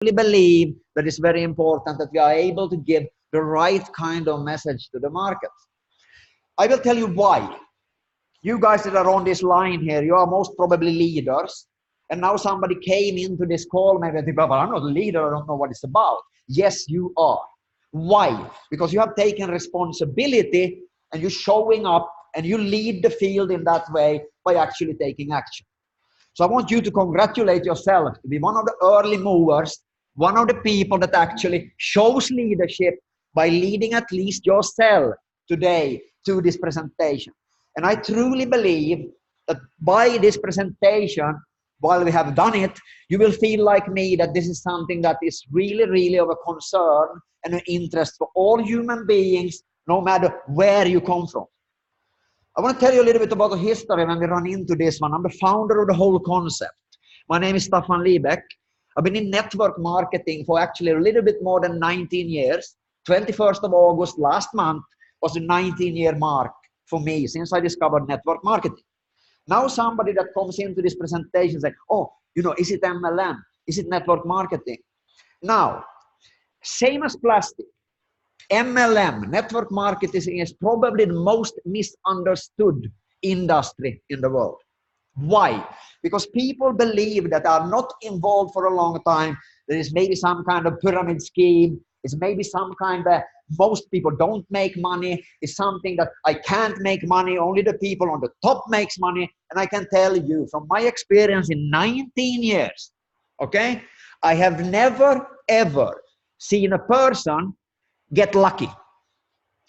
really believe that it's very important that we are able to give the right kind of message to the market. I will tell you why. You guys that are on this line here, you are most probably leaders. And now somebody came into this call, maybe think, but I'm not a leader, I don't know what it's about. Yes, you are. Why? Because you have taken responsibility and you're showing up and you lead the field in that way by actually taking action. So I want you to congratulate yourself to be one of the early movers, one of the people that actually shows leadership by leading at least yourself today to this presentation. And I truly believe that by this presentation, while we have done it, you will feel like me that this is something that is really, really of a concern and an interest for all human beings, no matter where you come from. I want to tell you a little bit about the history when we run into this one. I'm the founder of the whole concept. My name is Staffan Liebeck. I've been in network marketing for actually a little bit more than 19 years. 21st of August last month was a 19-year mark for me since I discovered network marketing. Now somebody that comes into this presentation says, oh, you know, is it MLM? Is it network marketing? Now, same as plastic. MLM, network marketing, is probably the most misunderstood industry in the world. Why? Because people believe that are not involved for a long time. There is maybe some kind of pyramid scheme. It's maybe some kind of, most people don't make money. It's something that I can't make money. Only the people on the top makes money. And I can tell you from my experience in 19 years, okay, I have never, ever seen a person get lucky,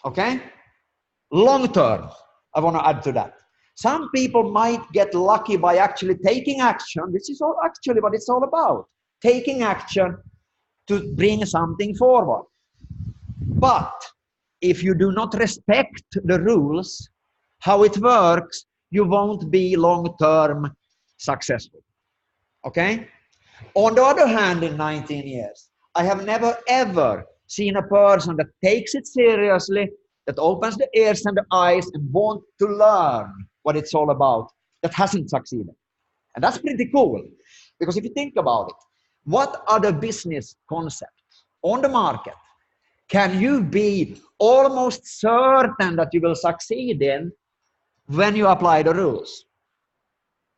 okay? Long term, I want to add to that. Some people might get lucky by actually taking action, which is all actually what it's all about. Taking action to bring something forward. But if you do not respect the rules, how it works, you won't be long-term successful, okay? On the other hand, in 19 years, I have never ever seen a person that takes it seriously, that opens the ears and the eyes and wants to learn what it's all about, that hasn't succeeded. And that's pretty cool. Because if you think about it, what other business concepts on the market can you be almost certain that you will succeed in when you apply the rules?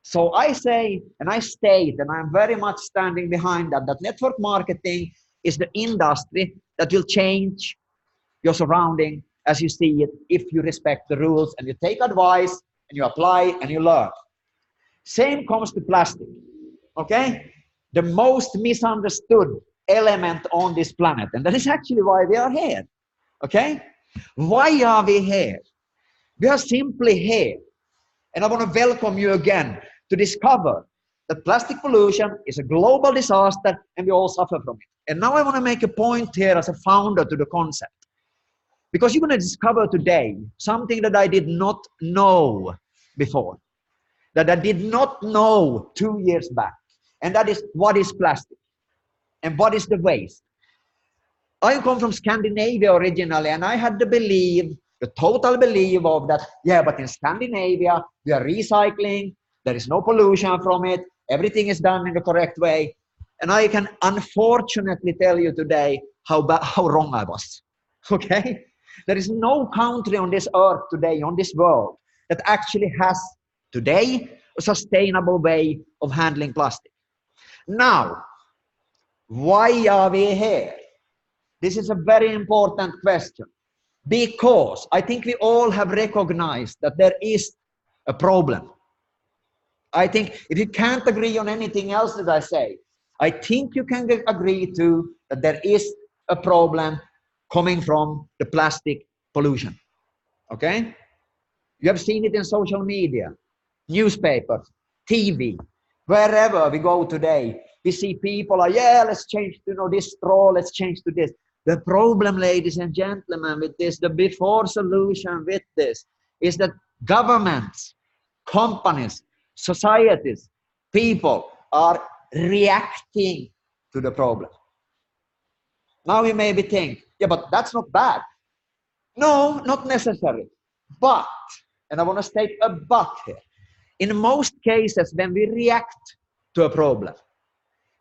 So I say, and I state, and I'm very much standing behind that, that network marketing is the industry that will change your surrounding as you see it if you respect the rules and you take advice and you apply and you learn. Same comes to plastic, okay? The most misunderstood element on this planet. And that is actually why we are here, okay? Why are we here? We are simply here. And I want to welcome you again to discover that plastic pollution is a global disaster and we all suffer from it. And now I want to make a point here as a founder to the concept. Because you're going to discover today something that I did not know before, that I did not know 2 years back. And that is, what is plastic? And what is the waste? I come from Scandinavia originally, and I had the belief, the total belief of that, yeah, but in Scandinavia, we are recycling, there is no pollution from it, everything is done in the correct way. And I can unfortunately tell you today how wrong I was, okay? There is no country on this earth today, on this world, that actually has today a sustainable way of handling plastic. Now, why are we here? This is a very important question, because I think we all have recognized that there is a problem. I think if you can't agree on anything else that I say, I think you can agree to that there is a problem coming from the plastic pollution, okay? You have seen it in social media, newspapers, TV, wherever we go today. We see people are, yeah, let's change to this straw, let's change to this. The problem, ladies and gentlemen, with this, the before solution with this, is that governments, companies, societies, people are reacting to the problem. Now you maybe think, yeah, but that's not bad. No, not necessary. But, and I want to state a but here, in most cases when we react to a problem,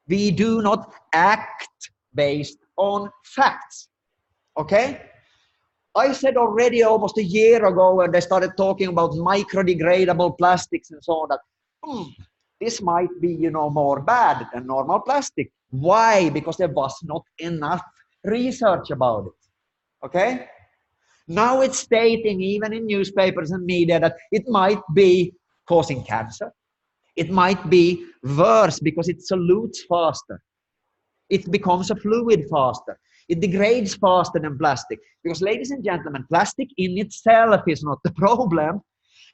We do not act based on facts. Okay? I said already almost a year ago when they started talking about microdegradable plastics and so on that this might be, you know, more bad than normal plastic. Why? Because there was not enough research about it. Okay? Now it's stating even in newspapers and media that it might be causing cancer. It might be worse because it solutes faster. It becomes a fluid faster. It degrades faster than plastic. Because, ladies and gentlemen, plastic in itself is not the problem.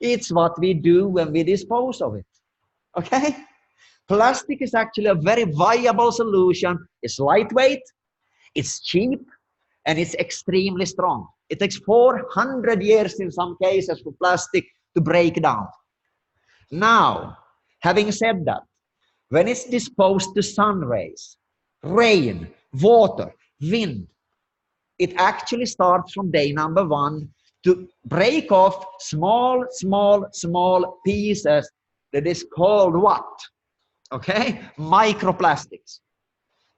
It's what we do when we dispose of it. Okay? Plastic is actually a very viable solution. It's lightweight, it's cheap, and it's extremely strong. It takes 400 years in some cases for plastic to break down. Now, having said that, when it's disposed to sun rays, rain, water, wind, it actually starts from day number 1 to break off small pieces that is called what? Okay? Microplastics.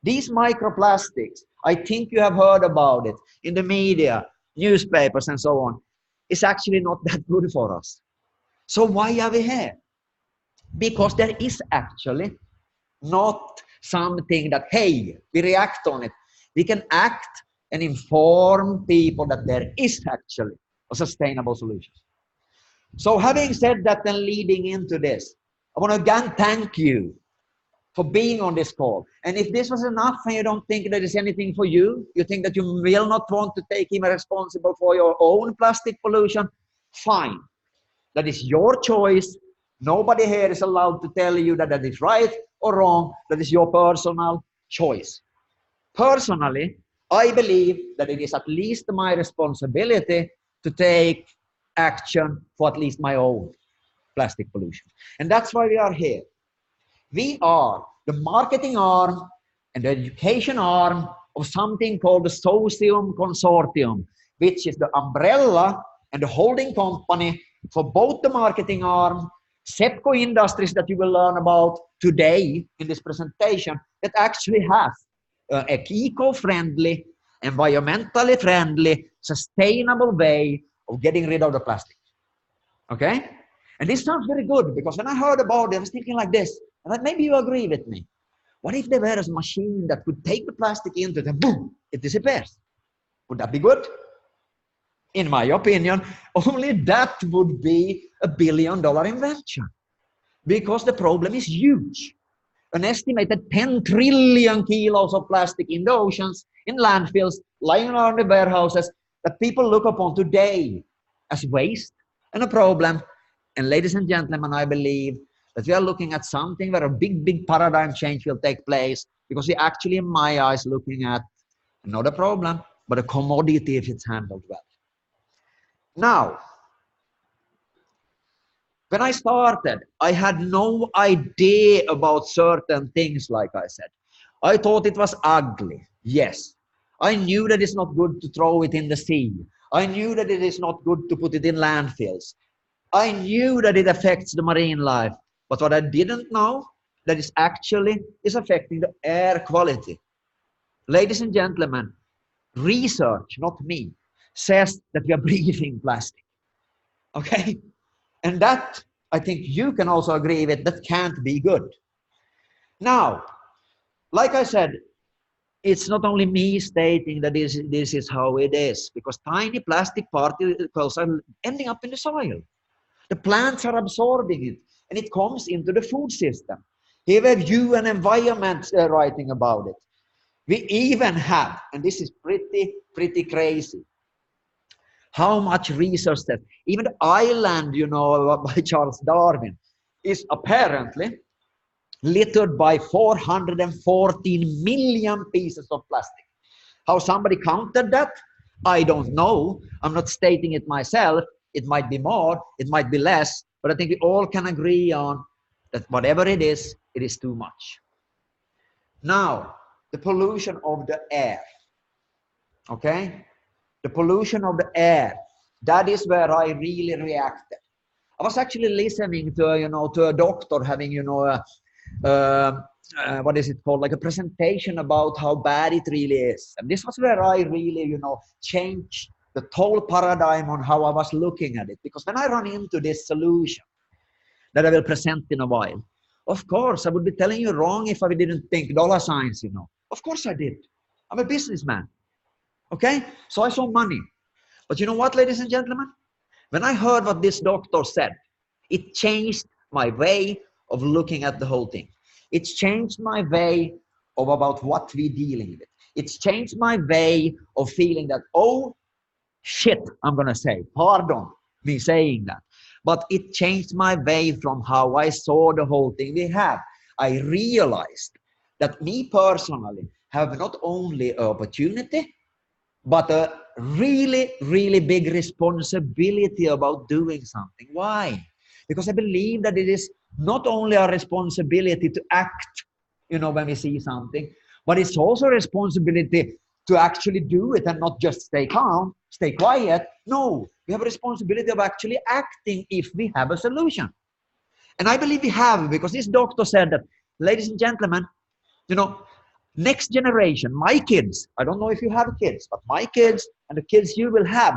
These microplastics, I think you have heard about it in the media, newspapers and so on. It's actually not that good for us. So why are we here? Because there is actually not something that, hey, we react on it. We can act and inform people that there is actually a sustainable solution. So having said that and leading into this, I want to again thank you for being on this call. And if this was enough and you don't think there is anything for you, you think that you will not want to take him responsible for your own plastic pollution, fine. That is your choice. Nobody here is allowed to tell you that that is right or wrong. That is your personal choice. Personally, I believe that it is at least my responsibility to take action for at least my own plastic pollution. And that's why we are here. We are the marketing arm and the education arm of something called the Socium Consortium, which is the umbrella and the holding company for both the marketing arm, SEPCO Industries that you will learn about today in this presentation, that actually has an eco-friendly, environmentally friendly, sustainable way of getting rid of the plastic. Okay? And this sounds very good because when I heard about it, I was thinking like this, and maybe you agree with me. What if there was a machine that could take the plastic into it and boom, it disappears? Would that be good? In my opinion, only that would be a $1 billion invention because the problem is huge. An estimated 10 trillion kilos of plastic in the oceans, in landfills, lying around the warehouses that people look upon today as waste and a problem. And ladies and gentlemen, I believe that we are looking at something where a big paradigm change will take place because we actually, in my eyes, looking at not a problem, but a commodity if it's handled well. Now, when I started, I had no idea about certain things, like I said. I thought it was ugly. Yes. I knew that it's not good to throw it in the sea. I knew that it is not good to put it in landfills. I knew that it affects the marine life. But what I didn't know, that is actually is affecting the air quality. Ladies and gentlemen, research, not me, says that we are breathing plastic. Okay? And that, I think you can also agree with, that can't be good. Now, like I said, it's not only me stating that this is how it is, because tiny plastic particles are ending up in the soil. The plants are absorbing it, and it comes into the food system. Here we have you and environment writing about it. We even have, and this is pretty crazy, how much research that even the island, you know, by Charles Darwin, is apparently littered by 414 million pieces of plastic. How somebody counted that, I don't know. I'm not stating it myself. It might be more, it might be less, but I think we all can agree on that whatever it is too much. Now, the pollution of the air. Okay? The pollution of the air. That is where I really reacted. I was actually listening to, to a doctor having, what is it called, like a presentation about how bad it really is. And this was where I really, you know, changed the whole paradigm on how I was looking at it. Because when I run into this solution that I will present in a while, of course, I would be telling you wrong if I didn't think dollar signs, you know. Of course I did. I'm a businessman. Okay? So I saw money. But you know what, ladies and gentlemen? When I heard what this doctor said, it changed my way of looking at the whole thing. It's changed my way of about what we're dealing with. It's changed my way of feeling that, oh, shit, I'm going to say, pardon me saying that. But it changed my way from how I saw the whole thing we have. I realized that me personally have not only an opportunity, but a really, really big responsibility about doing something. Why? Because I believe that it is not only our responsibility to act, you know, when we see something, but it's also a responsibility to actually do it and not just stay calm, stay quiet. No, we have a responsibility of actually acting if we have a solution. And I believe we have, because this doctor said that, ladies and gentlemen, you know, next generation, my kids, I don't know if you have kids, but my kids and the kids you will have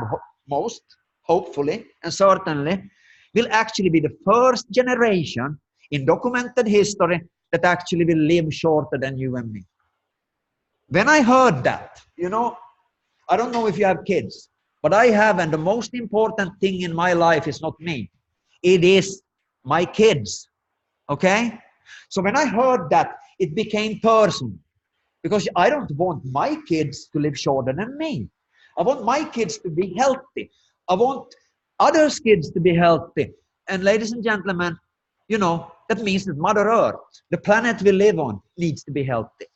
most, hopefully, and certainly, will actually be the first generation in documented history that actually will live shorter than you and me. When I heard that, you know, I don't know if you have kids, but I have, and the most important thing in my life is not me. It is my kids. Okay? So when I heard that, it became personal. Because I don't want my kids to live shorter than me. I want my kids to be healthy. I want others' kids to be healthy. And ladies and gentlemen, you know, that means that Mother Earth, the planet we live on, needs to be healthy.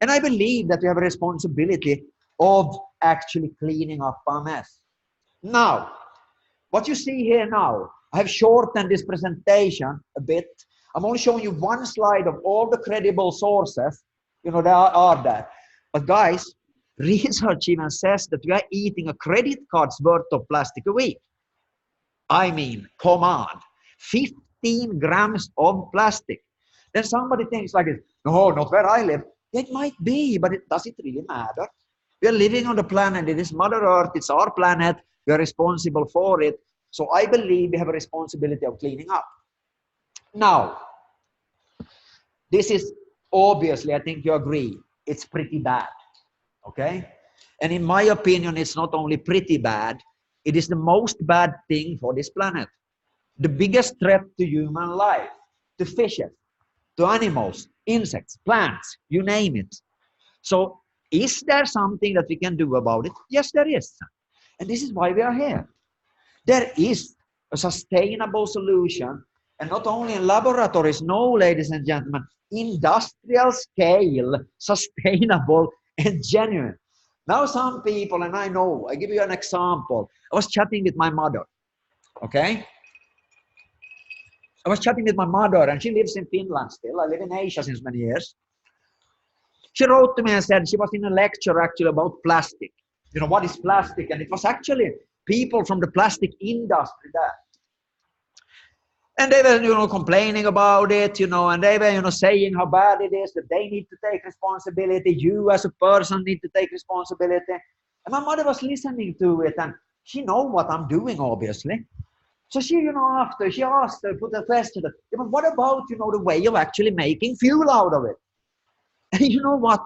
And I believe that we have a responsibility of actually cleaning up our mess. Now, what you see here now, I have shortened this presentation a bit. I'm only showing you one slide of all the credible sources. You know, there are there. But guys, research even says that we are eating a credit card's worth of plastic a week. I mean, come on, 15 grams of plastic. Then somebody thinks like this, no, not where I live. It might be, but does it really matter? We are living on the planet. It is Mother Earth. It's our planet. We are responsible for it. So I believe we have a responsibility of cleaning up. Now, this is obviously, I think you agree, it's pretty bad. Okay? And in my opinion, it's not only pretty bad, it is the most bad thing for this planet. The biggest threat to human life, to fishes, to animals, insects, plants, you name it. So is there something that we can do about it? Yes, there is. And this is why we are here. There is a sustainable solution, and not only in laboratories, no, ladies and gentlemen, industrial scale, sustainable and genuine. Now some people, and I know, I give you an example. I was chatting with my mother, okay? I was chatting with my mother, and she lives in Finland still. I live in Asia since many years. She wrote to me and said she was in a lecture actually about plastic. You know, what is plastic? And it was actually people from the plastic industry there. And they were, you know, complaining about it, you know, and they were, you know, saying how bad it is, that they need to take responsibility. You as a person need to take responsibility. And my mother was listening to it, and she knows what I'm doing, obviously. So she, you know, after she asked her, put a question, that, yeah, but what about, you know, the way of actually making fuel out of it? And you know what?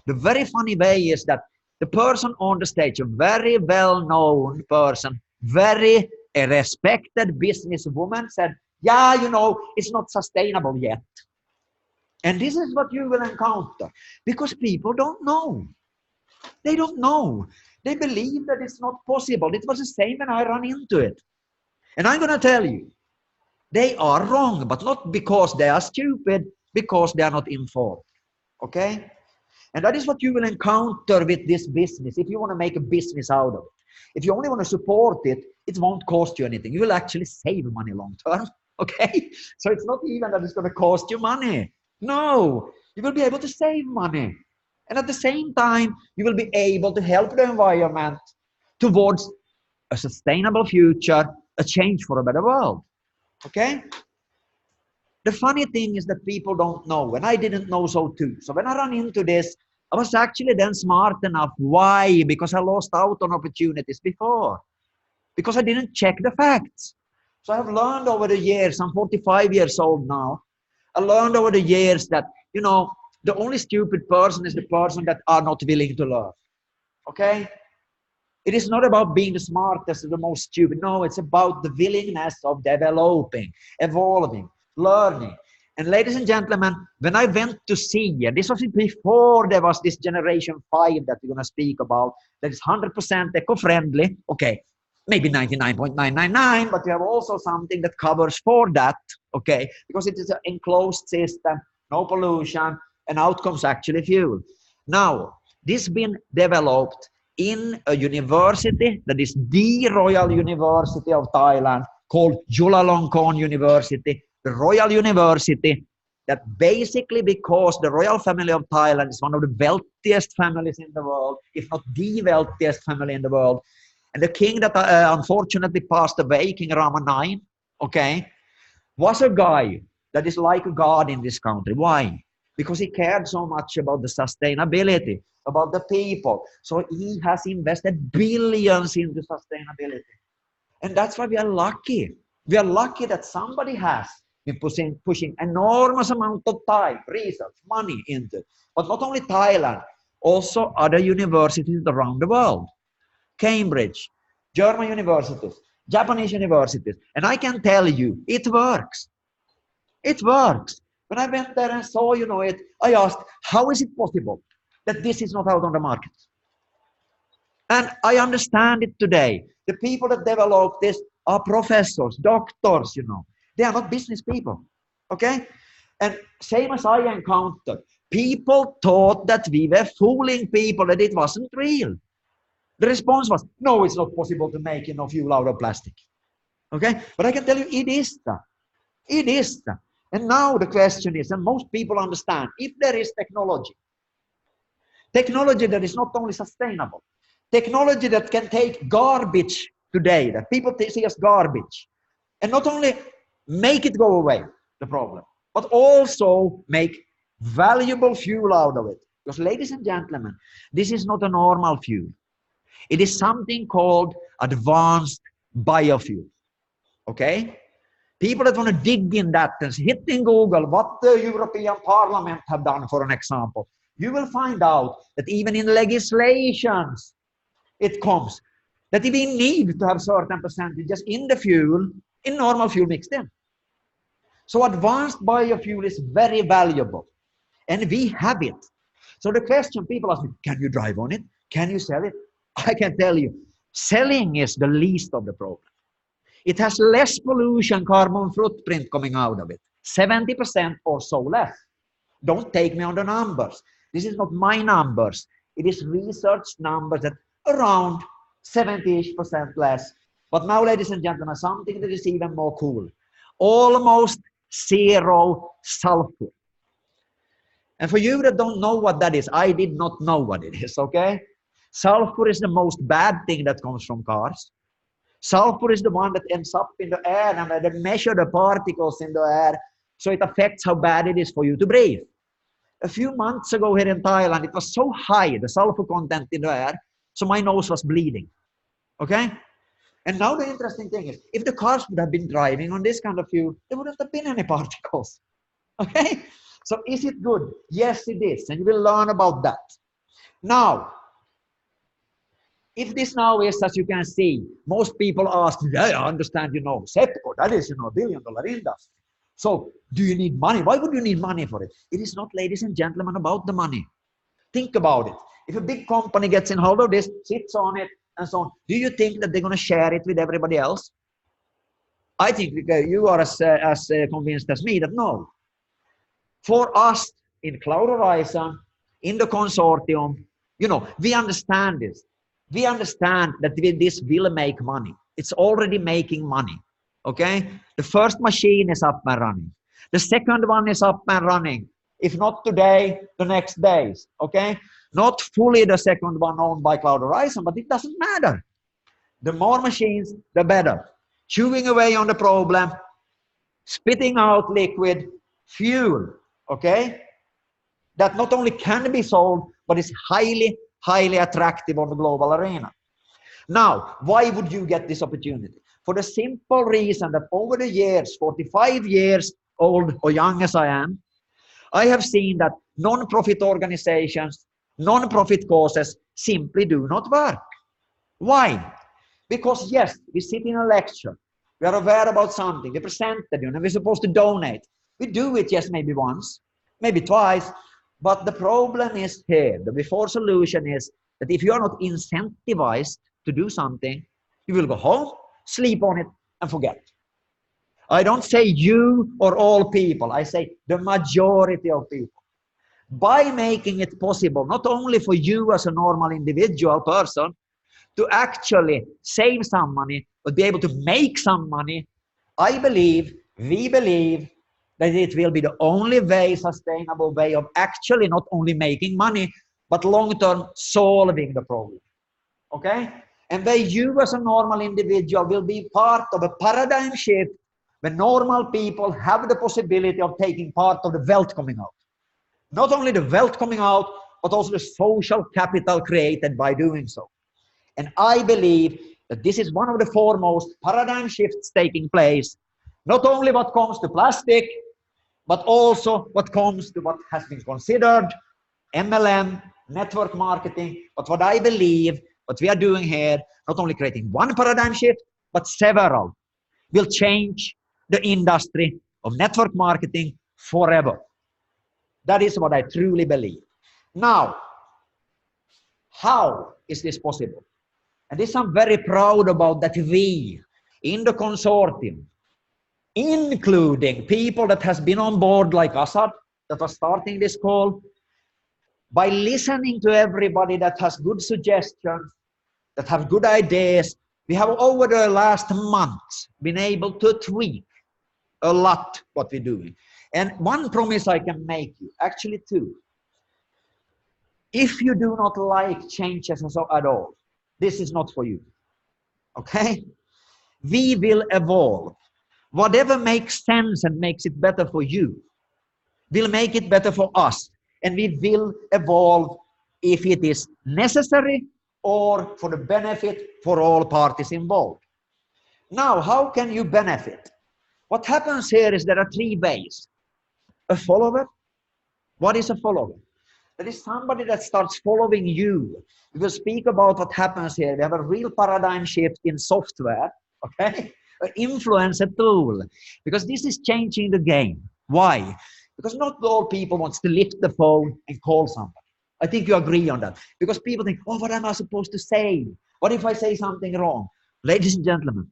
The very funny way is that the person on the stage, a very well-known person, very a respected businesswoman, said, yeah, you know, it's not sustainable yet. And this is what you will encounter, because people don't know. They don't know. They believe that it's not possible. It was the same when I ran into it. And I'm going to tell you, they are wrong, but not because they are stupid, because they are not informed. Okay? And that is what you will encounter with this business if you want to make a business out of it. If you only want to support it, it won't cost you anything. You will actually save money long term. Okay? So it's not even that it's going to cost you money. No, you will be able to save money. And at the same time, you will be able to help the environment towards a sustainable future, a change for a better world. Okay? The funny thing is that people don't know, and I didn't know so too. So when I ran into this, I was actually then smart enough. Why? Because I lost out on opportunities before. Because I didn't check the facts. So I've learned over the years, I'm 45 years old now. I learned over the years that, you know, the only stupid person is the person that are not willing to learn. Okay? It is not about being the smartest or the most stupid. No, it's about the willingness of developing, evolving, learning. And ladies and gentlemen, when I went to see, and this was before there was this generation 5 that we're going to speak about, that is 100% eco-friendly. Okay, maybe 99.999, but you have also something that covers for that, okay, because it is an enclosed system, no pollution, and out comes actually fuel. Now, this has been developed in a university that is the Royal University of Thailand, called Chulalongkorn University, the Royal University, that basically, because the royal family of Thailand is one of the wealthiest families in the world, if not the wealthiest family in the world, and the king that unfortunately passed away, King Rama IX, okay, was a guy that is like a god in this country. Why? Because he cared so much about the sustainability, about the people. So he has invested billions into sustainability. And that's why we are lucky. We are lucky that somebody has been pushing enormous amount of time, research, money into it. But not only Thailand, also other universities around the world. Cambridge, German universities, Japanese universities. And I can tell you, it works. It works. When I went there and saw, you know, it, I asked, how is it possible that this is not out on the market? And I understand it today. The people that develop this are professors, doctors, you know. They are not business people, okay? And same as I encountered, people thought that we were fooling people, that it wasn't real. The response was, no, it's not possible to make, you know, fuel out of plastic. Okay? But I can tell you, it is that. It is that. And now the question is, and most people understand, if there is technology that is not only sustainable, technology that can take garbage today, that people see as garbage, and not only make it go away, the problem, but also make valuable fuel out of it. Because ladies and gentlemen, this is not a normal fuel. It is something called advanced biofuel. Okay? People that want to dig in that and hit in Google what the European Parliament have done, for an example, you will find out that even in legislations, it comes that we need to have certain percentages in the fuel, in normal fuel mixed in. So advanced biofuel is very valuable, and we have it. So the question people ask me, can you drive on it? Can you sell it? I can tell you, selling is the least of the problem. It has less pollution, carbon footprint coming out of it. 70% or so less. Don't take me on the numbers. This is not my numbers. It is research numbers that around 70% less. But now, ladies and gentlemen, something that is even more cool. Almost zero sulfur. And for you that don't know what that is, I did not know what it is, okay? Sulfur is the most bad thing that comes from cars. Sulfur is the one that ends up in the air, and they measure the particles in the air, so it affects how bad it is for you to breathe. A few months ago here in Thailand, it was so high, the sulfur content in the air, so my nose was bleeding, okay? And now the interesting thing is, if the cars would have been driving on this kind of fuel, there wouldn't have been any particles, okay? So is it good? Yes, it is, and you will learn about that. Now, if this now is, as you can see, most people ask, yeah, I understand, you know, Sepco, that is, you know, $1 billion industry. So do you need money? Why would you need money for it? It is not, ladies and gentlemen, about the money. Think about it. If a big company gets in hold of this, sits on it, and so on, do you think that they're going to share it with everybody else? I think you are as convinced as me that no. For us in Cloud Horizon, in the consortium, you know, we understand this. We understand that this will make money. It's already making money. Okay? The first machine is up and running. The second one is up and running. If not today, the next days. Okay? Not fully the second one owned by Cloud Horizon, but it doesn't matter. The more machines, the better. Chewing away on the problem, spitting out liquid fuel, okay? That not only can be sold, but is highly, highly attractive on the global arena. Now, why would you get this opportunity? For the simple reason that over the years, 45 years old or young as I am, I have seen that non-profit organizations, non-profit causes simply do not work. Why? Because yes, we sit in a lecture, we are aware about something, we presented, and we're supposed to donate. We do it, yes, maybe once, maybe twice, but the problem is here. The before solution is that if you are not incentivized to do something, you will go home, sleep on it, and forget. I don't say you or all people, I say the majority of people. By making it possible, not only for you as a normal individual person, to actually save some money, but be able to make some money, I believe, we believe, that it will be the only way, sustainable way of actually not only making money, but long-term solving the problem. Okay? And where you as a normal individual will be part of a paradigm shift when normal people have the possibility of taking part of the wealth coming out. Not only the wealth coming out, but also the social capital created by doing so. And I believe that this is one of the foremost paradigm shifts taking place, not only what comes to plastic, but also what comes to what has been considered MLM, network marketing. But what I believe, what we are doing here, not only creating one paradigm shift, but several, will change the industry of network marketing forever. That is what I truly believe. Now, how is this possible? And this I'm very proud about, that we, in the consortium, including people that has been on board like Assad, that was starting this call, by listening to everybody that has good suggestions, that have good ideas, we have over the last months been able to tweak a lot what we're doing. And one promise I can make you, actually two. If you do not like changes at all, this is not for you. Okay? We will evolve. Whatever makes sense and makes it better for you will make it better for us. And we will evolve if it is necessary or for the benefit for all parties involved. Now, how can you benefit? What happens here is there are three ways. A follower. What is a follower? That is somebody that starts following you. We will speak about what happens here. We have a real paradigm shift in software, okay? An influencer tool, because this is changing the game. Why? Because not all people wants to lift the phone and call somebody. I think you agree on that. Because people think, oh, what am I supposed to say? What if I say something wrong? Ladies and gentlemen,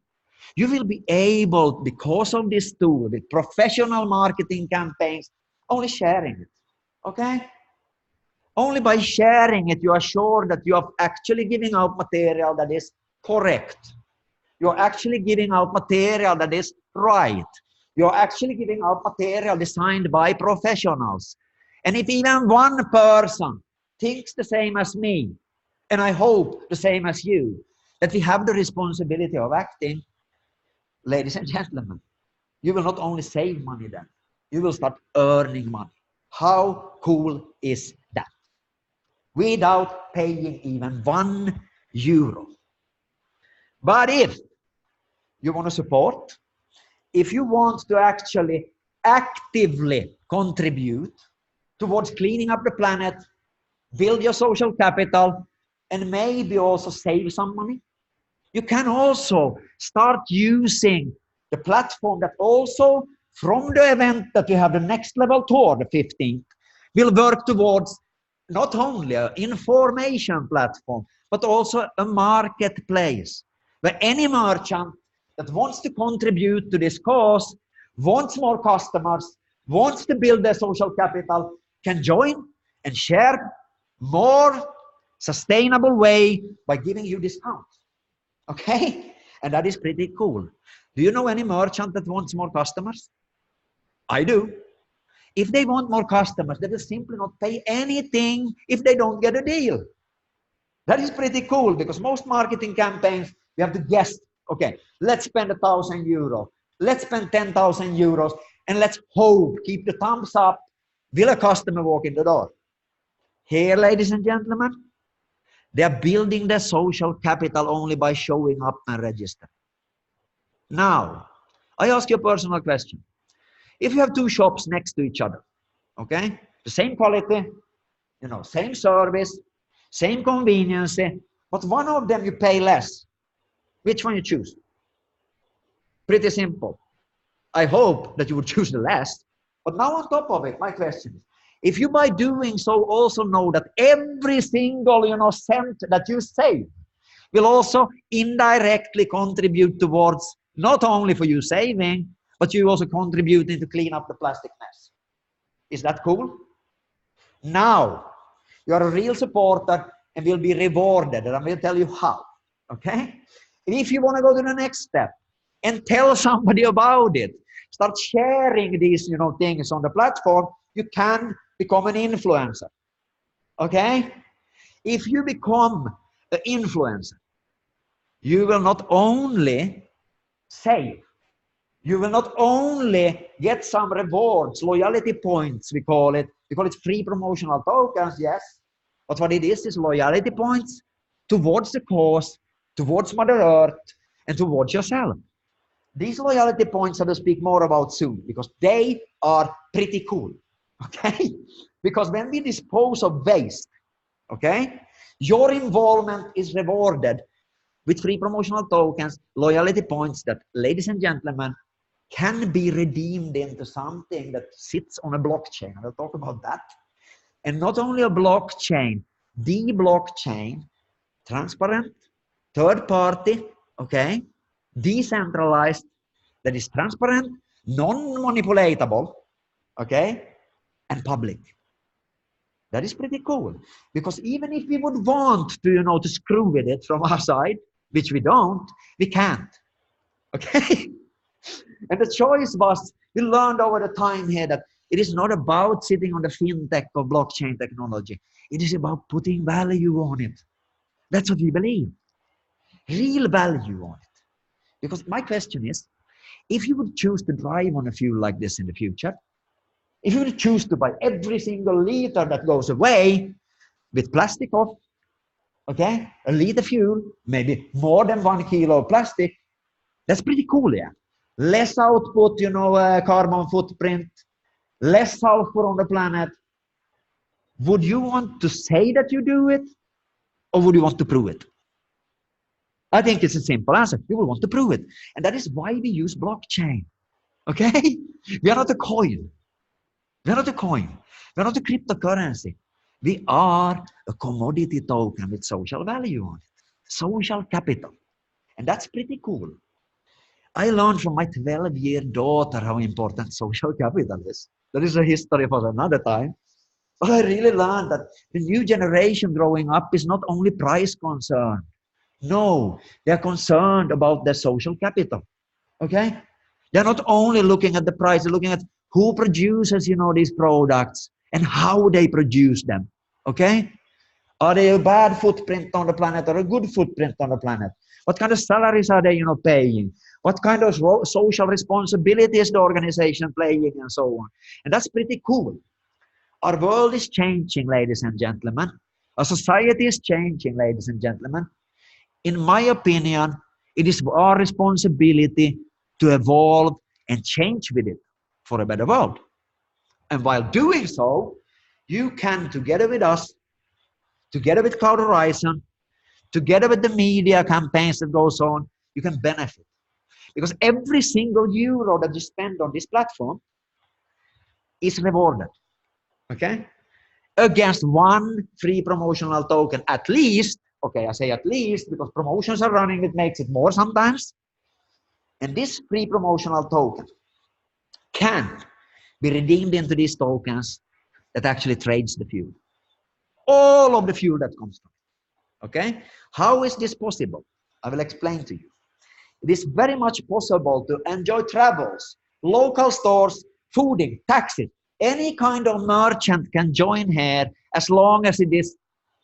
you will be able, because of this tool, with professional marketing campaigns, only sharing it, okay? Only by sharing it, you are sure that you are actually giving out material that is correct. You're actually giving out material that is right. You're actually giving out material designed by professionals. And if even one person thinks the same as me, and I hope the same as you, that we have the responsibility of acting, ladies and gentlemen, you will not only save money then, you will start earning money. How cool is that? Without paying even €1. But if you want to support, if you want to actually actively contribute towards cleaning up the planet, build your social capital, and maybe also save some money, you can also start using the platform that also from the event that we have the next level tour, the 15th, will work towards not only an information platform, but also a marketplace where any merchant that wants to contribute to this cause, wants more customers, wants to build their social capital, can join and share more sustainable way by giving you discounts. Okay? And that is pretty cool. Do you know any merchant that wants more customers? I do. If they want more customers, they will simply not pay anything if they don't get a deal. That is pretty cool, because most marketing campaigns, you have to guess, okay, let's spend €1,000 Let's spend 10,000 euros and let's hope, keep the thumbs up. Will a customer walk in the door? Here, ladies and gentlemen, they are building their social capital only by showing up and register. Now, I ask you a personal question. If you have two shops next to each other, okay, the same quality, you know, same service, same convenience, but one of them you pay less, which one you choose? Pretty simple. I hope that you would choose the less. But now on top of it, my question is, if you by doing so also know that every single, you know, cent that you save will also indirectly contribute towards not only for you saving, but you also contributing to clean up the plastic mess. Is that cool? Now, you are a real supporter and will be rewarded, and I will tell you how. Okay? And if you want to go to the next step and tell somebody about it, start sharing these, you know, things on the platform, you can become an influencer. Okay? If you become an influencer, you will not only save, you will not only get some rewards, loyalty points, we call it free promotional tokens, yes, but what it is loyalty points towards the cause, towards Mother Earth, and towards yourself. These loyalty points I will speak more about soon, because they are pretty cool, okay? Because when we dispose of waste, okay, your involvement is rewarded with free promotional tokens, loyalty points that, ladies and gentlemen, can be redeemed into something that sits on a blockchain. I will talk about that. And not only a blockchain, the blockchain, transparent, third party, okay, decentralized, that is transparent, non-manipulatable, okay, and public. That is pretty cool, because even if we would want to, you know, to screw with it from our side, which we don't, we can't, okay? And the choice was, we learned over the time here that it is not about sitting on the fintech or blockchain technology. It is about putting value on it. That's what we believe. Real value on it. Because my question is, if you would choose to drive on a fuel like this in the future, if you would choose to buy every single liter that goes away with plastic off, okay, a liter fuel, maybe more than 1 kilo of plastic, that's pretty cool, yeah. Less output, you know, carbon footprint, less sulfur on the planet. Would you want to say that you do it, or would you want to prove it? I think it's a simple answer. You will want to prove it. And that is why we use blockchain. Okay? We are not a coin. We are not a coin. We are not a cryptocurrency. We are a commodity token with social value on it. Social capital. And that's pretty cool. I learned from my 12-year daughter how important social capital is. That is a history for another time. But I really learned that the new generation growing up is not only price concerned. No, they are concerned about their social capital. Okay? They're not only looking at the price, they're looking at who produces, you know, these products and how they produce them. Okay? Are they a bad footprint on the planet or a good footprint on the planet? What kind of salaries are they, you know, paying? What kind of social responsibility is the organization playing, and so on? And that's pretty cool. Our world is changing, ladies and gentlemen. Our society is changing, ladies and gentlemen. In my opinion, it is our responsibility to evolve and change with it for a better world. And while doing so, you can, together with us, together with Cloud Horizon, together with the media campaigns that goes on, you can benefit. Because every single euro that you spend on this platform is rewarded, okay? Against one free promotional token, at least. Okay, I say at least because promotions are running, it makes it more sometimes. And this free promotional token can be redeemed into these tokens that actually trades the fuel. All of the fuel that comes from it. Okay? How is this possible? I will explain to you. It is very much possible to enjoy travels, local stores, fooding, taxis. Any kind of merchant can join here as long as it is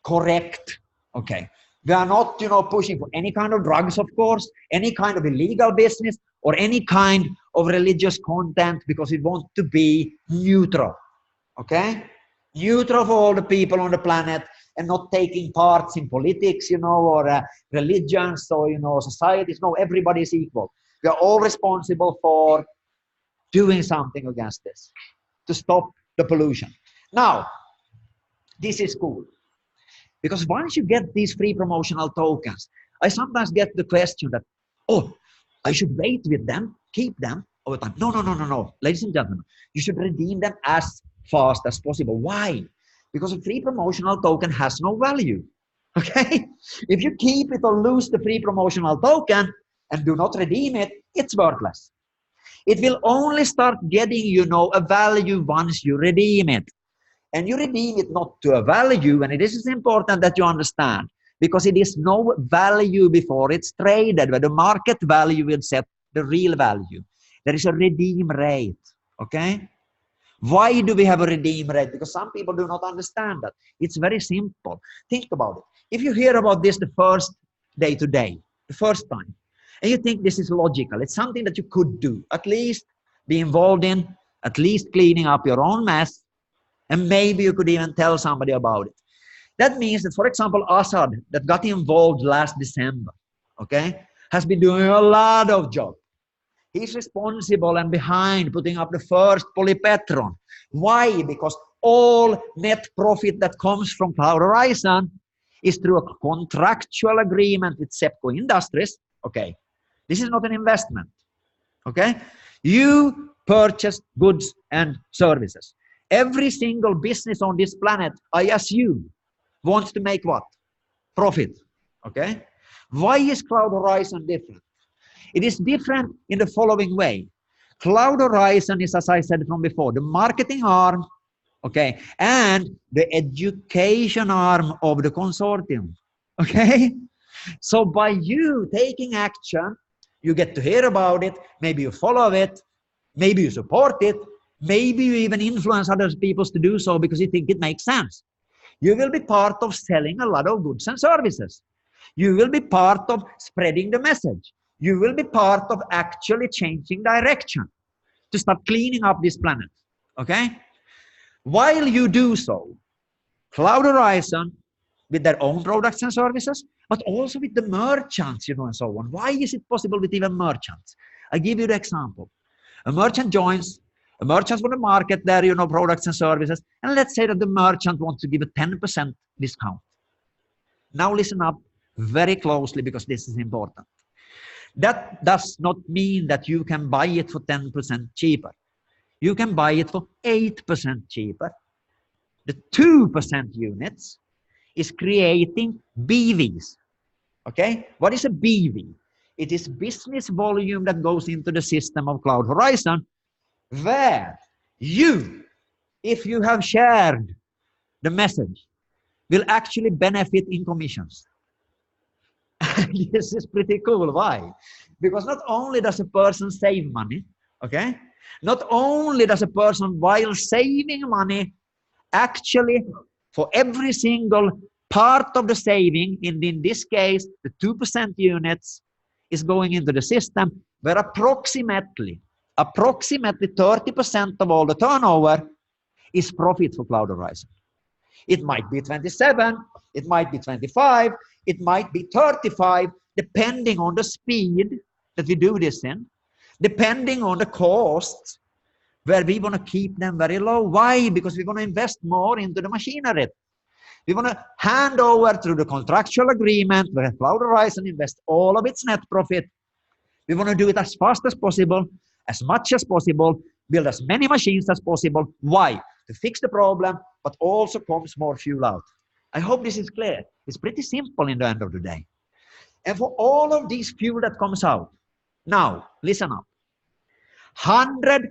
correct. Okay. We are not, you know, pushing for any kind of drugs, of course, any kind of illegal business, or any kind of religious content because we want to be neutral, okay? Neutral for all the people on the planet and not taking parts in politics, you know, or religions or, you know, societies. No, everybody is equal. We are all responsible for doing something against this to stop the pollution. Now, this is cool because once you get these free promotional tokens, I sometimes get the question that, oh, I should wait with them, keep them over time. No, no, no, no, no. Ladies and gentlemen, you should redeem them as fast as possible. Why? Because a free promotional token has no value. Okay? If you keep it or lose the free promotional token and do not redeem it, it's worthless. It will only start getting, you know, a value once you redeem it. And you redeem it not to a value, and it is important that you understand, because it is no value before it's traded, where the market value will set the real value. There is a redeem rate, okay? Why do we have a redeem rate? Because some people do not understand that. It's very simple. Think about it. If you hear about this the first day today, the first time, and you think this is logical, it's something that you could do, at least be involved in, at least cleaning up your own mess, and maybe you could even tell somebody about it. That means that, for example, Assad, that got involved last December, okay, has been doing a lot of job. He's responsible and behind putting up the first Polypetron. Why? Because all net profit that comes from Cloud Horizon is through a contractual agreement with SEPCO Industries. Okay, this is not an investment. Okay, you purchase goods and services. Every single business on this planet, I assume, wants to make what? Profit. Okay? Why is Cloud Horizon different? It is different in the following way. Cloud Horizon is, as I said from before, the marketing arm, okay, and the education arm of the consortium. Okay? So by you taking action, you get to hear about it, maybe you follow it, maybe you support it, maybe you even influence other people to do so because you think it makes sense. You will be part of selling a lot of goods and services. You will be part of spreading the message. You will be part of actually changing direction to start cleaning up this planet. Okay? While you do so, Cloud Horizon, with their own products and services, but also with the merchants, you know, and so on. Why is it possible with even merchants? I give you the example. A merchant joins, a merchant want to market their, you know, products and services, and let's say that the merchant wants to give a 10% discount. Now listen up very closely because this is important. That does not mean that you can buy it for 10% cheaper. You can buy it for 8% cheaper. The 2% units is creating BVs. Okay? What is a BV? It is business volume that goes into the system of Cloud Horizon, where you, if you have shared the message, will actually benefit in commissions. This is pretty cool. Why? Because not only does a person save money, okay? Not only does a person, while saving money, actually, for every single part of the saving, in this case, the 2% units is going into the system, where approximately 30% of all the turnover is profit for Cloud Horizon. It might be 27, it might be 25, it might be 35, depending on the speed that we do this in, depending on the costs, where we want to keep them very low. Why? Because we want to invest more into the machinery. We want to hand over through the contractual agreement where Cloud Horizon invests all of its net profit. We want to do it as fast as possible, as much as possible, build as many machines as possible. Why? To fix the problem, but also comes more fuel out. I hope this is clear. It's pretty simple in the end of the day. And for all of this fuel that comes out, now, listen up. 100%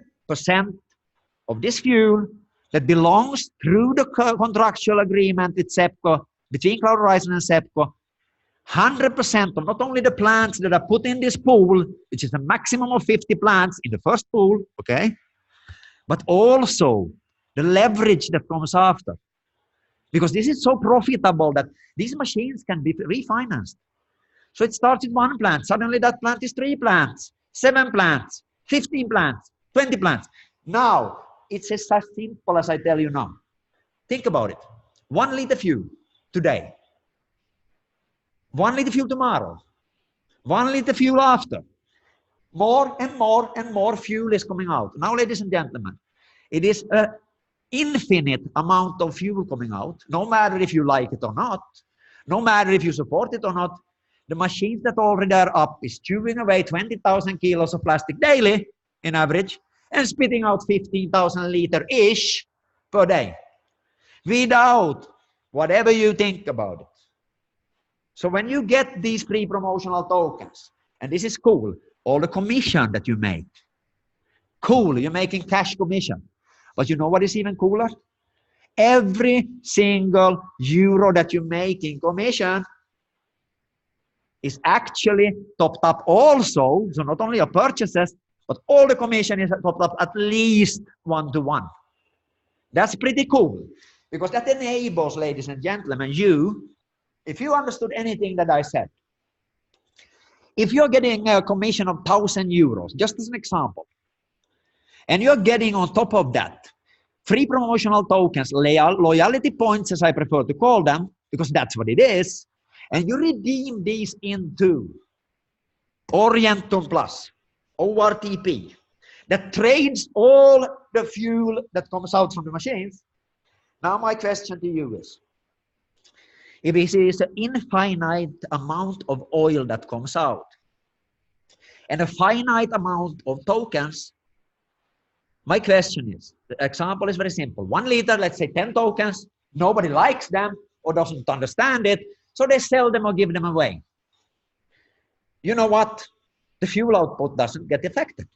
of this fuel that belongs through the contractual agreement with SEPCO, between Cloud Horizon and SEPCO, 100% of not only the plants that are put in this pool, which is a maximum of 50 plants in the first pool, okay, but also the leverage that comes after. Because this is so profitable that these machines can be refinanced. So it starts with one plant. Suddenly that plant is 3 plants, 7 plants. 15 plants, 20 plants. Now, it's as simple as I tell you now. Think about it. 1 liter fuel today. 1 liter fuel tomorrow. 1 liter fuel after. More and more and more fuel is coming out. Now, ladies and gentlemen, it is an infinite amount of fuel coming out, no matter if you like it or not, no matter if you support it or not. The machines that already are up is chewing away 20,000 kilos of plastic daily, in average, and spitting out 15,000 liter-ish per day, without whatever you think about it. So when you get these free promotional tokens, and this is cool, all the commission that you make, cool, you're making cash commission. But you know what is even cooler? Every single euro that you make in commission is actually topped up also, so not only your purchases, but all the commission is topped up at least 1-to-1. That's pretty cool, because that enables, ladies and gentlemen, you, if you understood anything that I said, if you're getting a commission of 1,000 euros, just as an example, and you're getting on top of that free promotional tokens, loyalty points, as I prefer to call them, because that's what it is, and you redeem these into Orientum Plus, ORTP, that trades all the fuel that comes out from the machines. Now my question to you is, if it is an infinite amount of oil that comes out and a finite amount of tokens, my question is, the example is very simple. 1 liter, let's say 10 tokens, nobody likes them or doesn't understand it, so they sell them or give them away. You know what? The fuel output doesn't get affected.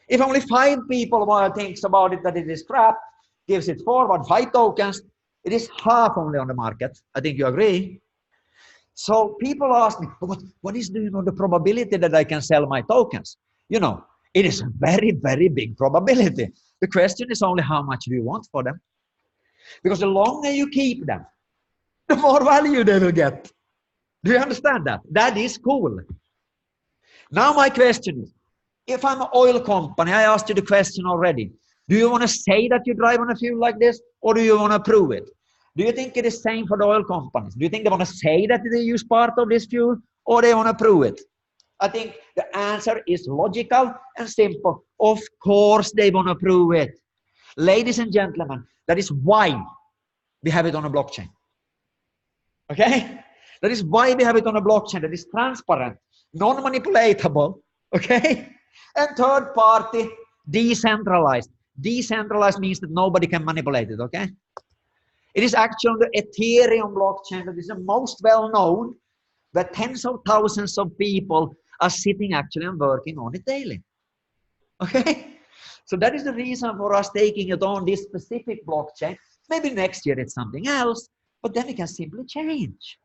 If only 5 people thinks about it that it is crap, gives it forward 5 tokens, it is half only on the market. I think you agree. So people ask me, what is the probability that I can sell my tokens? You know, it is a very, very big probability. The question is only how much do you want for them? Because the longer you keep them, the more value they will get. Do you understand that? That is cool. Now my question is, if I'm an oil company, I asked you the question already. Do you want to say that you drive on a fuel like this, or do you want to prove it? Do you think it is same for the oil companies? Do you think they want to say that they use part of this fuel, or they want to prove it? I think the answer is logical and simple. Of course they want to prove it. Ladies and gentlemen, that is why we have it on a blockchain. Okay? That is why we have it on a blockchain that is transparent, non-manipulatable, okay? And third party, decentralized. Decentralized means that nobody can manipulate it, okay? It is actually the Ethereum blockchain that is the most well-known, where tens of thousands of people are sitting actually and working on it daily. Okay? So that is the reason for us taking it on this specific blockchain. Maybe next year it's something else, but then we can simply change.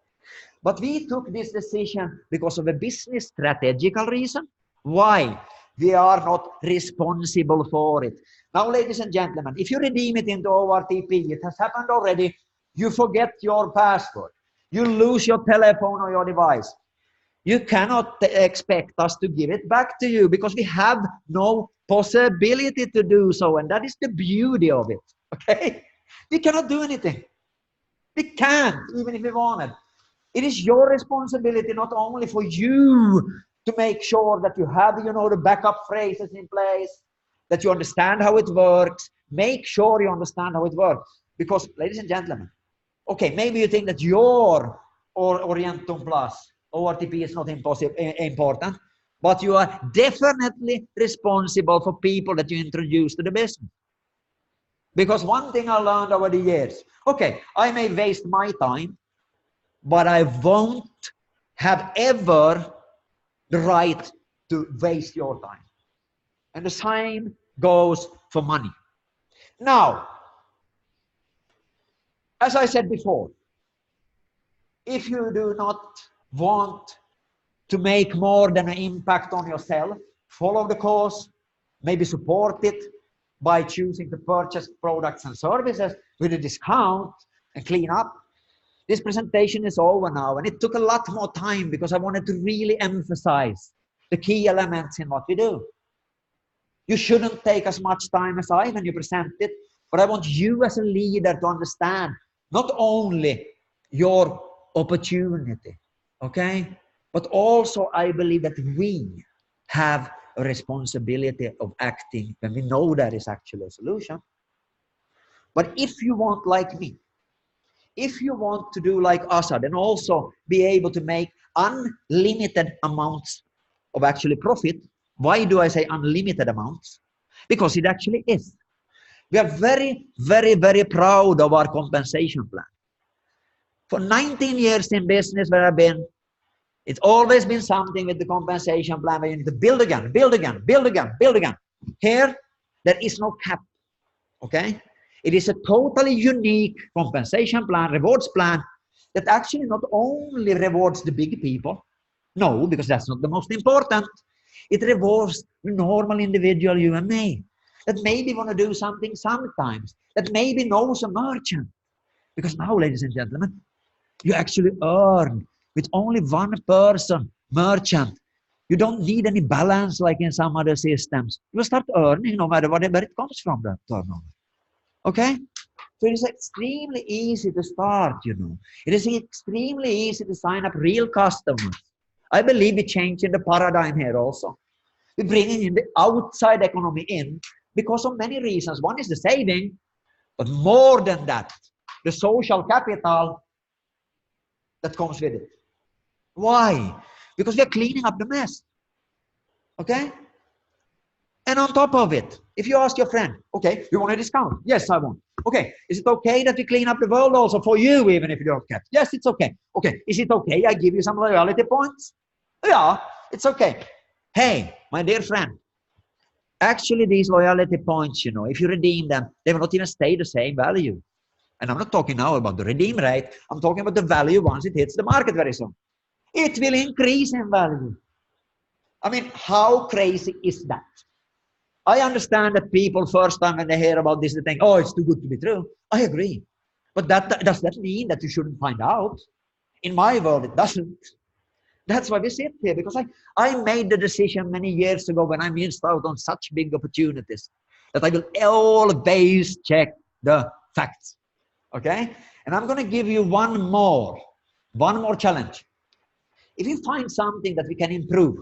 But we took this decision because of a business strategical reason. Why? We are not responsible for it. Now, ladies and gentlemen, if you redeem it into ORTP, it has happened already, you forget your password. You lose your telephone or your device. You cannot expect us to give it back to you because we have no possibility to do so. And that is the beauty of it. Okay? We cannot do anything. We can't, even if we wanted. It is your responsibility not only for you to make sure that you have, the backup phrases in place, that you understand how it works. Make sure you understand how it works. Because, ladies and gentlemen, okay, maybe you think that your Orientum Plus ORTP is not important, but you are definitely responsible for people that you introduce to the business. Because one thing I learned over the years, okay, I may waste my time, but I won't have ever the right to waste your time. And the same goes for money. Now, as I said before, if you do not want to make more than an impact on yourself, follow the course, maybe support it by choosing to purchase products and services with a discount and clean up. This presentation is over now, and it took a lot more time because I wanted to really emphasize the key elements in what we do. You shouldn't take as much time as I when you present it, but I want you as a leader to understand not only your opportunity, okay? But also I believe that we have a responsibility of acting when we know there is actually a solution. But if you want like me, if you want to do like Assad and also be able to make unlimited amounts of actually profit, why do I say unlimited amounts? Because it actually is. We are very, very, very proud of our compensation plan. For 19 years in business where I've been, it's always been something with the compensation plan where you need to build again, build again, build again, build again. Here, there is no cap, okay? It is a totally unique compensation plan, rewards plan, that actually not only rewards the big people, no, because that's not the most important. It rewards the normal individual, you and me, that maybe want to do something sometimes, that maybe knows a merchant. Because now, ladies and gentlemen, you actually earn with only one person, merchant. You don't need any balance like in some other systems. You start earning no matter where it comes from, the turnover. Okay? So it is extremely easy to start, you know. It is extremely easy to sign up real customers. I believe we're changing the paradigm here also. We're bringing in the outside economy in because of many reasons. One is the saving, but more than that, the social capital that comes with it. Why? Because we are cleaning up the mess. Okay? And on top of it, if you ask your friend, okay, you want a discount? Yes, I want. Okay, is it okay that we clean up the world also for you, even if you don't get? Yes, it's okay. Okay, is it okay I give you some loyalty points? Yeah, it's okay. Hey, my dear friend, actually these loyalty points, you know, if you redeem them, they will not even stay the same value. And I'm not talking now about the redeem rate. I'm talking about the value once it hits the market very soon. It will increase in value. I mean, how crazy is that? I understand that people first time when they hear about this, they think, oh, it's too good to be true. I agree. But does that mean that you shouldn't find out? In my world, it doesn't. That's why we sit here, because I made the decision many years ago when I missed out on such big opportunities that I will always check the facts. Okay? And I'm going to give you one more challenge. If you find something that we can improve,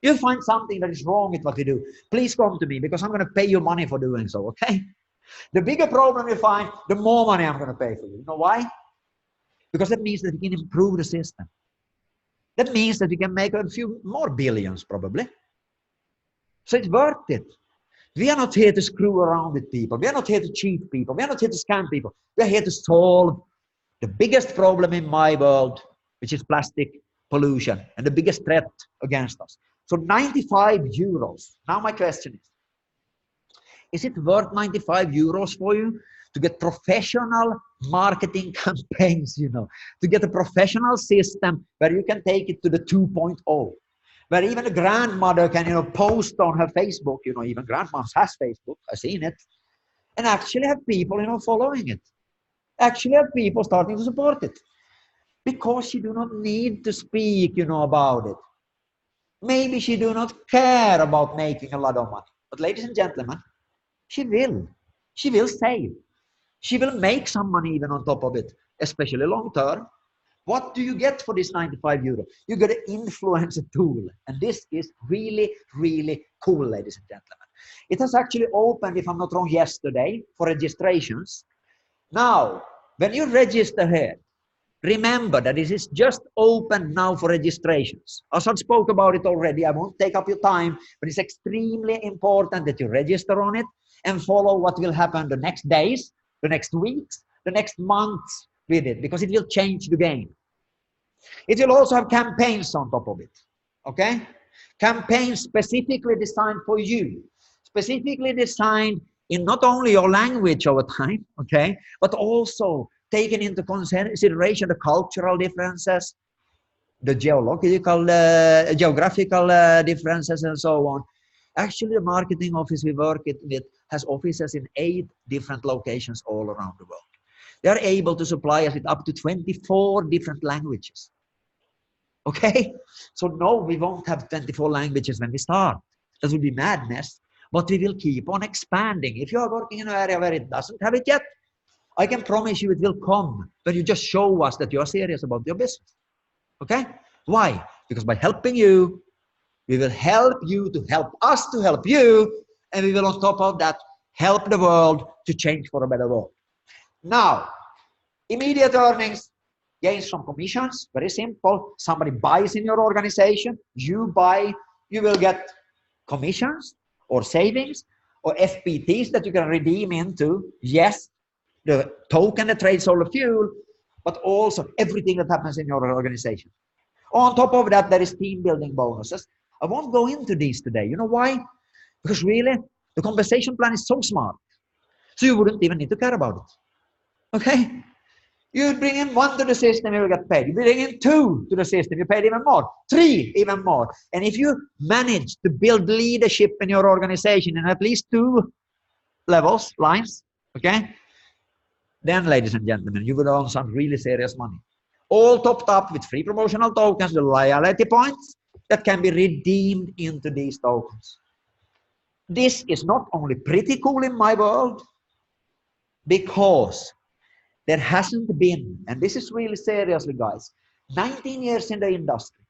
you find something that is wrong with what we do, please come to me, because I'm going to pay you money for doing so, okay? The bigger problem you find, the more money I'm going to pay for you. You know why? Because that means that we can improve the system. That means that we can make a few more billions, probably. So it's worth it. We are not here to screw around with people. We are not here to cheat people. We are not here to scam people. We are here to solve the biggest problem in my world, which is plastic pollution, and the biggest threat against us. So 95 euros. Now my question is it worth 95 euros for you to get professional marketing campaigns, you know, to get a professional system where you can take it to the 2.0, where even a grandmother can, you know, post on her Facebook, you know, even grandma has Facebook, I've seen it, and actually have people, you know, following it, actually have people starting to support it, because she do not need to speak, you know, about it. Maybe she do not care about making a lot of money. But ladies and gentlemen, she will. She will save. She will make some money even on top of it, especially long term. What do you get for this 95 euro? You get an influencer tool. And this is really, really cool, ladies and gentlemen. It has actually opened, if I'm not wrong, yesterday for registrations. Now, when you register here, remember that this is just open now for registrations. Assad spoke about it already. I won't take up your time, but it's extremely important that you register on it and follow what will happen the next days, the next weeks, the next months with it, because it will change the game. It will also have campaigns on top of it. Okay? Campaigns specifically designed for you, specifically designed in not only your language over time, okay, but also taking into consideration the cultural differences, the geographical differences, and so on. Actually, the marketing office we work with has offices in 8 different locations all around the world. They are able to supply us with up to 24 different languages. Okay? So no, we won't have 24 languages when we start. That would be madness. but we will keep on expanding. If you are working in an area where it doesn't have it yet, I can promise you it will come, but you just show us that you are serious about your business. Okay? Why? Because by helping you, we will help you to help us to help you, and we will on top of that help the world to change for a better world. Now, immediate earnings, gains from commissions, very simple. Somebody buys in your organization, you buy, you will get commissions or savings or FPTs that you can redeem into. Yes, the token that trades solar fuel, but also everything that happens in your organization. On top of that, there is team building bonuses. I won't go into these today. You know why? Because really, the compensation plan is so smart. So you wouldn't even need to care about it. Okay? You bring in 1 to the system, you will get paid. You bring in 2 to the system, you paid even more. 3, even more. And if you manage to build leadership in your organization in at least 2 levels, lines, okay? Then, ladies and gentlemen, you will earn some really serious money. All topped up with free promotional tokens, the loyalty points that can be redeemed into these tokens. This is not only pretty cool in my world, because there hasn't been, and this is really seriously, guys, 19 years in the industry,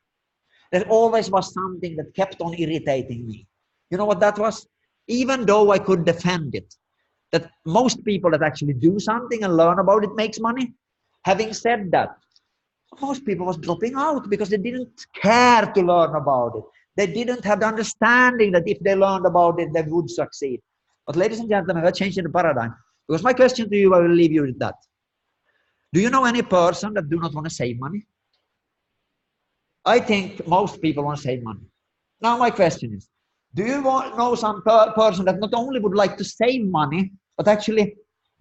there always was something that kept on irritating me. You know what that was? Even though I could defend it, that most people that actually do something and learn about it makes money. Having said that, most people was dropping out because they didn't care to learn about it. They didn't have the understanding that if they learned about it, they would succeed. But ladies and gentlemen, we're changing the paradigm. Because my question to you, I will leave you with that. Do you know any person that do not want to save money? I think most people want to save money. Now my question is, do you know some person that not only would like to save money, but actually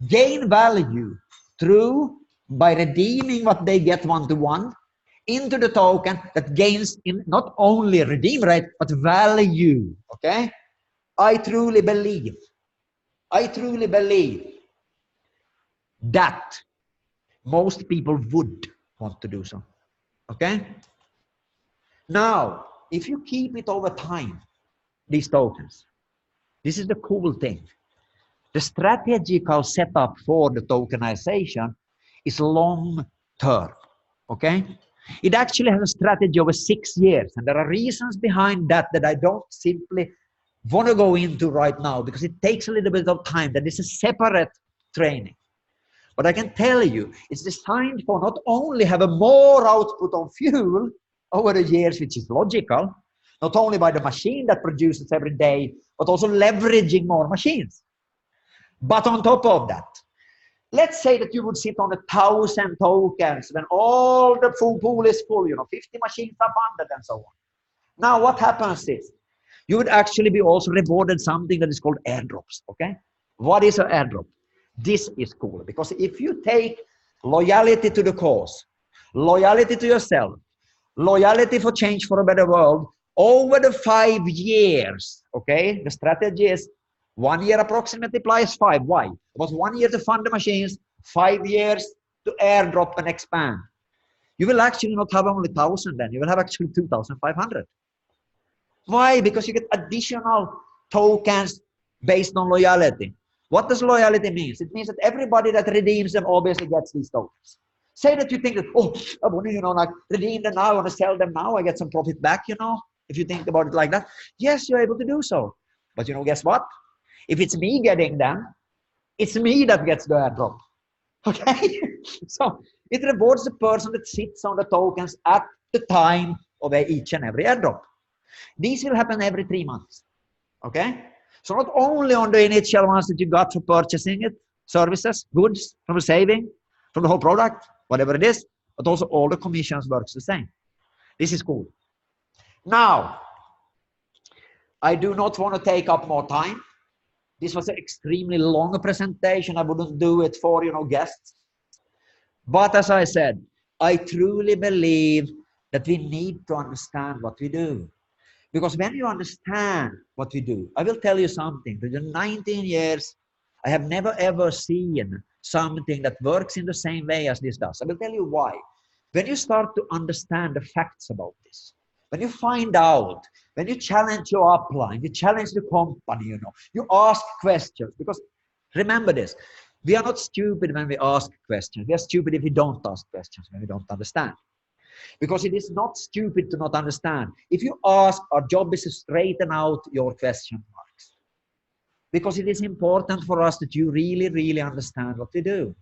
gain value through by redeeming what they get one-to-one into the token that gains in not only redeem rate, but value, okay? I truly believe that most people would want to do so, okay? Now, if you keep it over time, these tokens, this is the cool thing. The strategical setup for the tokenization is long term, okay? It actually has a strategy over 6 years, and there are reasons behind that that I don't simply want to go into right now because it takes a little bit of time. That is a separate training. But I can tell you, it's designed for not only have a more output on fuel over the years, which is logical, not only by the machine that produces every day, but also leveraging more machines. But on top of that, let's say that you would sit on 1,000 tokens when all the full pool is full, 50 machines are funded and so on. Now what happens is, you would actually be also rewarded something that is called airdrops, okay? What is an airdrop? This is cool, because if you take loyalty to the cause, loyalty to yourself, loyalty for change for a better world, over the 5 years, okay? The strategy is 1 year approximately applies 5. Why? It was 1 year to fund the machines, 5 years to airdrop and expand. You will actually not have only 1,000 then, you will have actually 2,500. Why? Because you get additional tokens based on loyalty. What does loyalty mean? It means that everybody that redeems them obviously gets these tokens. Say that you think that, oh, I want to, like redeem them now, I want to sell them now, I get some profit back, if you think about it like that. Yes, you're able to do so. But guess what? If it's me getting them, it's me that gets the airdrop. Okay? So it rewards the person that sits on the tokens at the time of each and every airdrop. These will happen every 3 months. Okay? So not only on the initial ones that you got for purchasing it, services, goods, from the saving, from the whole product, whatever it is, but also all the commissions works the same. This is cool. Now, I do not want to take up more time. This was an extremely long presentation. I wouldn't do it for, guests. But as I said, I truly believe that we need to understand what we do. Because when you understand what we do, I will tell you something. For the 19 years, I have never ever seen something that works in the same way as this does. I will tell you why. When you start to understand the facts about this, when you find out, when you challenge your upline, you challenge the company, you know, you ask questions. Because remember this, we are not stupid when we ask questions. We are stupid if we don't ask questions, when we don't understand. Because it is not stupid to not understand. If you ask, our job is to straighten out your question marks. Because it is important for us that you really, really understand what we do.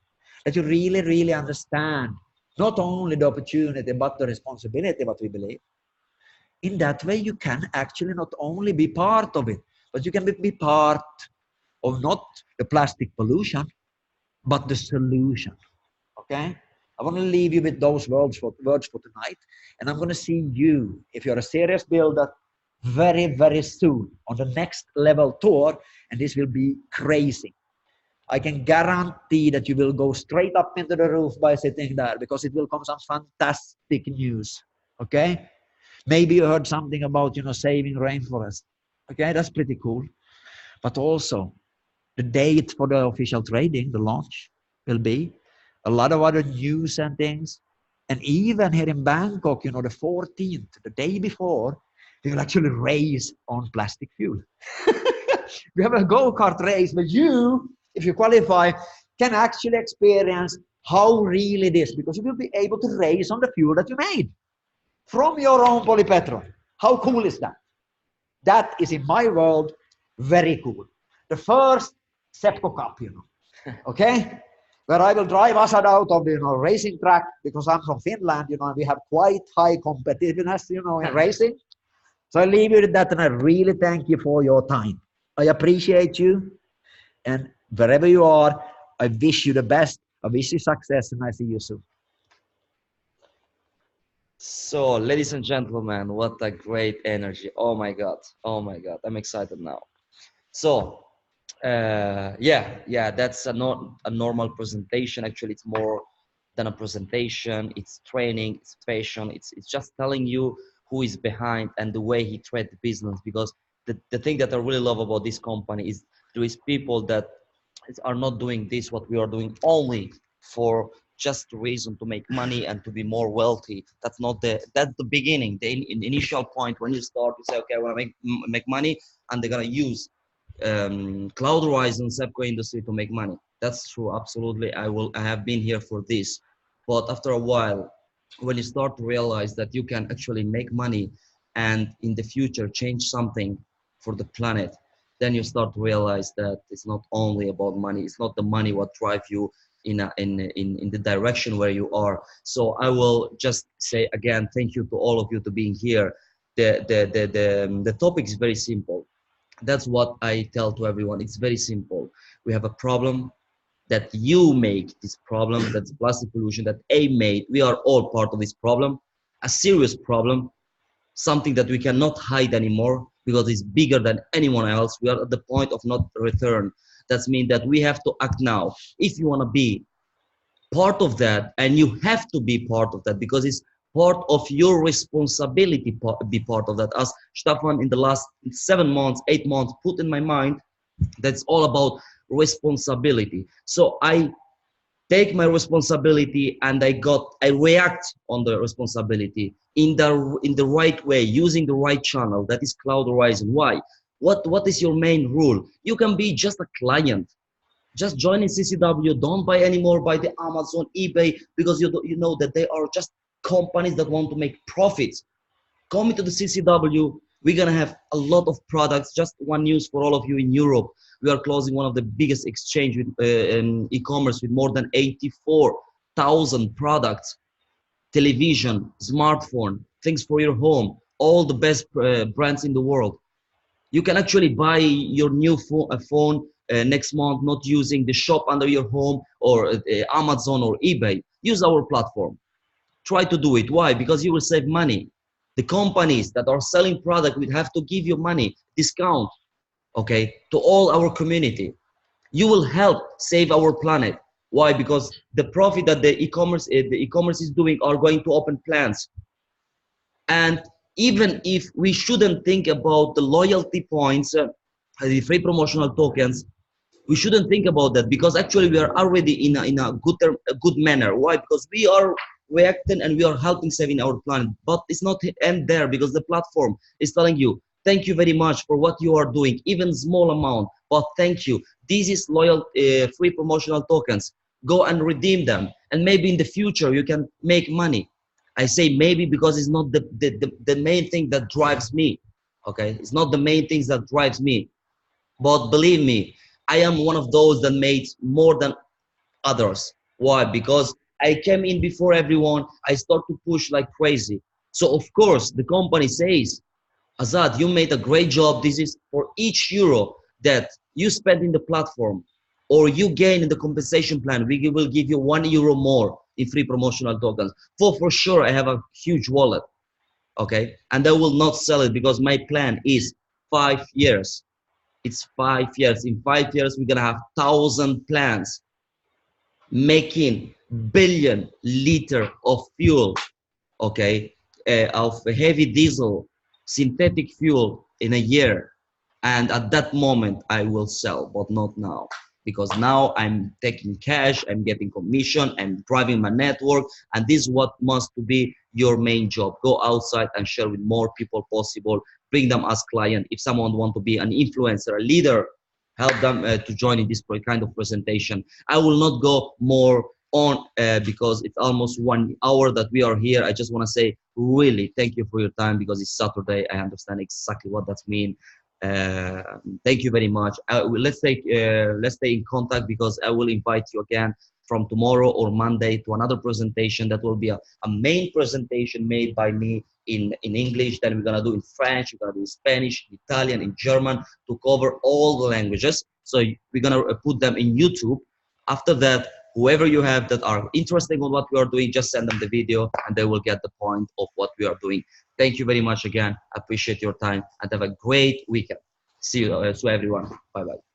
That you really, really understand not only the opportunity, but the responsibility, what we believe. In that way, you can actually not only be part of it, but you can be part of not the plastic pollution, but the solution. Okay? I want to leave you with those words for tonight. And I'm going to see you, if you're a serious builder, very, very soon on the next level tour. And this will be crazy. I can guarantee that you will go straight up into the roof by sitting there, because it will come some fantastic news. Okay? Maybe you heard something about, you know, saving rainforest. Okay, that's pretty cool. But also, the date for the official trading, the launch, will be a lot of other news and things. And even here in Bangkok, you know, the 14th, the day before, we will actually race on plastic fuel. We have a go-kart race, but you, if you qualify, can actually experience how really it is, because you will be able to race on the fuel that you made from your own polypetrol. How cool is that? That is, in my world, very cool. The first Seppo Cup, you know, okay? Where I will drive Asad out of the, you know, racing track, because I'm from Finland, you know, and we have quite high competitiveness, you know, in racing. So I leave you with that, and I really thank you for your time. I appreciate you, and wherever you are, I wish you the best. I wish you success, and I see you soon. So, ladies and gentlemen, what a great energy. Oh my God. Oh my God. I'm excited now. So, yeah, that's a normal presentation. Actually, it's more than a presentation. It's training, it's passion. It's just telling you who is behind and the way he treats the business. Because the thing that I really love about this company is there is people that are not doing this, what we are doing, only for just the reason to make money and to be more wealthy. That's not that's the beginning, the initial point. When you start, you say, okay, I want to make money, and they're gonna use CloudWise and Sepco industry to make money. That's true, absolutely. I have been here for this, but after a while, when you start to realize that you can actually make money and in the future change something for the planet, then you start to realize that it's not only about money. It's not the money what drive you in the direction where you are. So I will just say again, thank you to all of you to being here. The topic is very simple. That's what I tell to everyone. It's very simple. We have a problem that you make this problem, that's plastic pollution that A made. We are all part of this problem, a serious problem, something that we cannot hide anymore because it's bigger than anyone else. We are at the point of not return. That means that we have to act now. If you want to be part of that, and you have to be part of that because it's part of your responsibility, be part of that. As Stefan in the last 7 months, 8 months put in my mind, that's all about responsibility. So I take my responsibility and I react on the responsibility in the right way, using the right channel. That is Cloud Horizon. Why? What is your main rule? You can be just a client. Just join in CCW. Don't buy anymore by the Amazon, eBay, because you know that they are just companies that want to make profits. Come into the CCW. We're gonna have a lot of products. Just one news for all of you in Europe. We are closing one of the biggest exchange with e-commerce with more than 84,000 products, television, smartphone, things for your home, all the best brands in the world. You can actually buy your new phone next month, not using the shop under your home or Amazon or eBay. Use our platform. Try to do it. Why? Because you will save money. The companies that are selling product will have to give you money, discount, okay, to all our community. You will help save our planet. Why? Because the profit that the e-commerce is doing are going to open plants. And even if we shouldn't think about the loyalty points, the free promotional tokens, we shouldn't think about that because actually we are already in a good manner. Why? Because we are reacting and we are helping saving our planet. But it's not end there, because the platform is telling you, thank you very much for what you are doing, even small amount, but thank you. This is loyal free promotional tokens. Go and redeem them, and maybe in the future you can make money. I say maybe because it's not the main thing that drives me. Okay, it's not the main things that drives me. But believe me, I am one of those that made more than others. Why? Because I came in before everyone. I start to push like crazy. So of course the company says, Azad, you made a great job. This is for each euro that you spend in the platform or you gain in the compensation plan, we will give you €1 more in free promotional tokens. For sure, I have a huge wallet, okay? And I will not sell it because my plan is 5 years. It's 5 years. In 5 years, we're gonna have 1,000 plans making billion liter of fuel, okay, of heavy diesel, synthetic fuel in a year. And at that moment, I will sell, but not now. Because now I'm taking cash, I'm getting commission, I'm driving my network, and this is what must to be your main job. Go outside and share with more people possible, bring them as client. If someone want to be an influencer, a leader, help them to join in this kind of presentation. I will not go more on because it's almost 1 hour that we are here. I just want to say really thank you for your time, because it's Saturday. I understand exactly what that means. Thank you very much. Let's stay in contact, because I will invite you again from tomorrow or Monday to another presentation that will be a main presentation made by me in English. Then we're gonna do in French, we're gonna do in Spanish, Italian, in German, to cover all the languages. So we're gonna put them in YouTube. After that, whoever you have that are interested in what we are doing, just send them the video and they will get the point of what we are doing. Thank you very much again. I appreciate your time and have a great weekend. See you to everyone. Bye bye.